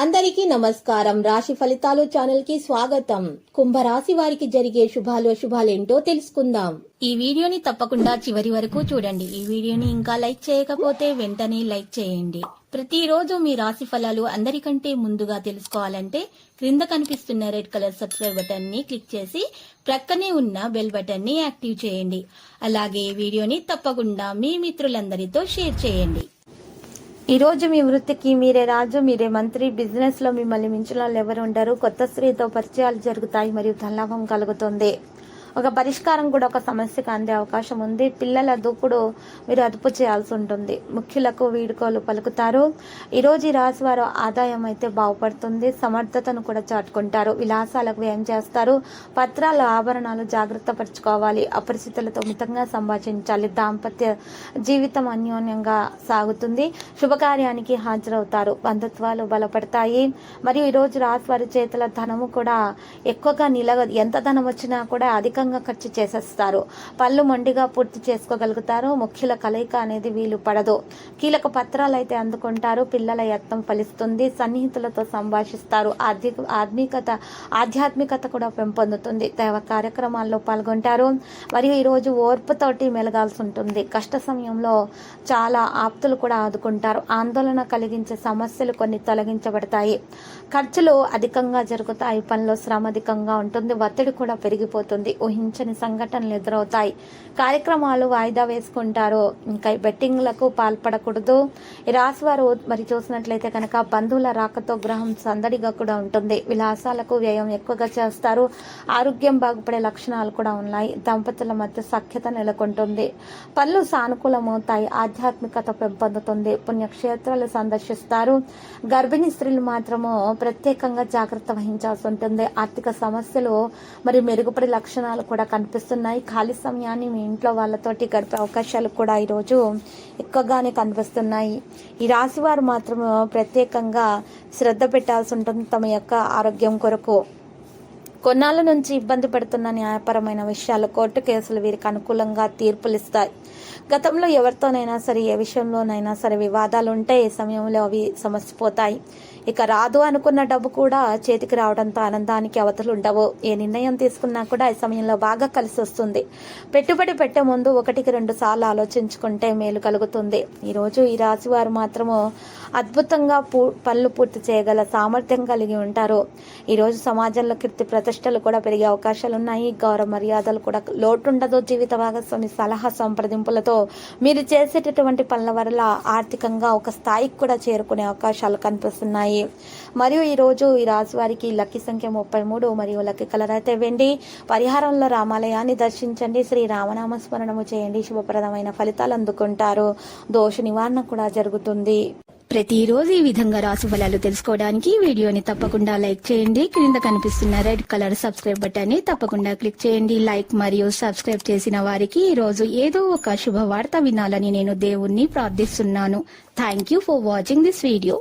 అందరికీ నమస్కారం. రాశి ఫలితాలు ఛానల్ కి స్వాగతం. కుంభరాశి వారికి జరిగే శుభాలేంటో తెలుసుకుందాం. ఈ వీడియోని తప్పకుండా చివరి వరకు చూడండి. ఈ వీడియోని ఇంకా లైక్ చేయకపోతే వెంటనే లైక్ చేయండి. ప్రతిరోజు మీ రాశి ఫలాలు అందరికంటే ముందుగా తెలుసుకోవాలంటే క్రింద కనిపిస్తున్న రెడ్ కలర్ సబ్స్క్రైబ్ బటన్ ని క్లిక్ చేసి ప్రక్కనే ఉన్న బెల్ బటన్ ని యాక్టివ్ చేయండి. అలాగే ఈ వీడియోని తప్పకుండా మీ మిత్రులందరితో షేర్ చేయండి. ఈ రోజు మీ వృత్తికి మీరే రాజు, మీరే మంత్రి. బిజినెస్ లో మిమ్మల్ని మించిన వాళ్ళు ఎవరు ఉండరు. కొత్త స్త్రీతో పరిచయాలు జరుగుతాయి మరియు ధనలాభం కలుగుతుంది. ఒక పరిష్కారం కూడా ఒక సమస్యకు అందే అవకాశం ఉంది. పిల్లల దూకుడు మీరు అదుపు చేయాల్సి ఉంటుంది. ముఖ్యులకు వీడుకోలు పలుకుతారు. ఈరోజు ఈ రాశి వారు ఆదాయం అయితే బాగుపడుతుంది. సమర్థతను కూడా చాటుకుంటారు. విలాసాలకు వ్యయం చేస్తారు. పత్రాలు, ఆభరణాలు జాగ్రత్త పరచుకోవాలి. అపరిచితులతో మితంగా సంభాషించాలి. దాంపత్య జీవితం అన్యోన్యంగా సాగుతుంది. శుభకార్యానికి హాజరవుతారు. బంధుత్వాలు బలపడతాయి. మరియు ఈరోజు రాశి వారి చేతుల ధనము కూడా ఎక్కువగా నిలవదు. ఎంత ధనం వచ్చినా కూడా అధికంగా ఖర్చు చేసేస్తారు. పళ్ళు మొండిగా పూర్తి చేసుకోగలుగుతారు. ముఖ్యుల కలయిక అనేది వీలు పడదు. కీలక పత్రాలు అయితే అందుకుంటారు. పిల్లల యత్నం ఫలిస్తుంది. సన్నిహితులతో సంభాషిస్తారు. ఆధ్యాత్మికత కూడా పెంపొందుతుంది. దైవ కార్యక్రమాల్లో పాల్గొంటారు. మరియు ఈరోజు ఓర్పుతోటి మెలగాల్సి ఉంటుంది. కష్ట సమయంలో చాలా ఆప్తులు కూడా ఆదుకుంటారు. ఆందోళన కలిగించే సమస్యలు కొన్ని తొలగించబడతాయి. ఖర్చులు అధికంగా జరుగుతాయి. పనిలో శ్రమ అధికంగా ఉంటుంది. ఒత్తిడి కూడా పెరిగిపోతుంది. ఊహించని సంఘటనలు ఎదురవుతాయి. కార్యక్రమాలు వాయిదా వేసుకుంటారు. ఇంకా బెట్టింగ్లకు పాల్పడకూడదు. ఈ రాశి వారు మరి చూసినట్లయితే కనుక బంధువుల రాకతో గ్రహం సందడిగా కూడా ఉంటుంది. విలాసాలకు వ్యయం ఎక్కువగా చేస్తారు. ఆరోగ్యం బాగుపడే లక్షణాలు కూడా ఉన్నాయి. దంపతుల మధ్య సఖ్యత నెలకొంటుంది. పనులు సానుకూలమవుతాయి. ఆధ్యాత్మికత పెంపొందుతుంది. పుణ్యక్షేత్రాలు సందర్శిస్తారు. గర్భిణీ స్త్రీలు మాత్రము ప్రత్యేకంగా జాగ్రత్త వహించాల్సి ఉంటుంది. ఆర్థిక సమస్యలు మరి మెరుగుపడే లక్షణాలు కూడా కనిపిస్తున్నాయి. ఖాళీ సమయాన్ని మీ ఇంట్లో వాళ్ళతోటి గడిపే అవకాశాలు కూడా ఈరోజు ఎక్కువగానే కనిపిస్తున్నాయి. ఈ రాశి వారు మాత్రం ప్రత్యేకంగా శ్రద్ధ పెట్టాల్సి ఉంటుంది తమ యొక్క ఆరోగ్యం కొరకు. కొన్నాళ్ళ నుంచి ఇబ్బంది పడుతున్న న్యాయపరమైన విషయాలు, కోర్టు కేసులు వీరికి అనుకూలంగా తీర్పులిస్తాయి. గతంలో ఎవరితోనైనా సరే, ఏ విషయంలోనైనా సరే వివాదాలు ఉంటే ఈ సమయంలో అవి సమసిపోతాయి. ఇక రాదు అనుకున్న డబ్బు కూడా చేతికి రావడంతో ఆనందానికి అవధులు ఉండవు. ఏ నిర్ణయం తీసుకున్నా కూడా ఈ సమయంలో బాగా కలిసి వస్తుంది. పెట్టుబడి పెట్టే ముందు 1-2 సార్లు ఆలోచించుకుంటే మేలు కలుగుతుంది. ఈరోజు ఈ రాశి వారు మాత్రము అద్భుతంగా పనులు పూర్తి చేయగల సామర్థ్యం కలిగి ఉంటారు. ఈరోజు సమాజంలో కీర్తి ప్రతిష్టలు కూడా పెరిగే అవకాశాలు ఉన్నాయి. గౌరవ మర్యాదలు కూడా లోటుండదు. జీవిత భాగస్వామి సలహా సంప్రదింపులతో మీరు చేసేటటువంటి పనుల వల్ల ఆర్థికంగా ఒక స్థాయికి కూడా చేరుకునే అవకాశాలు కనిపిస్తున్నాయి. మరియు ఈరోజు ఈ రాశి వారికి లక్కీ సంఖ్య 33 మరియు లక్కీ కలర్ అయితే వెండి. పరిహారంలో రామాలయాన్ని దర్శించండి. శ్రీ రామనామ స్మరణము చేయండి. శుభప్రదమైన ఫలితాలు అందుకుంటారు. దోష నివారణ కూడా జరుగుతుంది. ప్రతిరోజు ఈ విధంగా రాశి ఫలాలు తెలుసుకోవడానికి వీడియోని తప్పకుండా లైక్ చేయండి. క్రింద కనిపిస్తున్న రెడ్ కలర్ సబ్స్క్రైబ్ బటన్ ని తప్పకుండా క్లిక్ చేయండి. లైక్ మరియు సబ్స్క్రైబ్ చేసిన వారికి ఈ రోజు ఏదో ఒక శుభవార్త వినాలని నేను దేవుణ్ణి ప్రార్థిస్తున్నాను. Thank you for watching this video.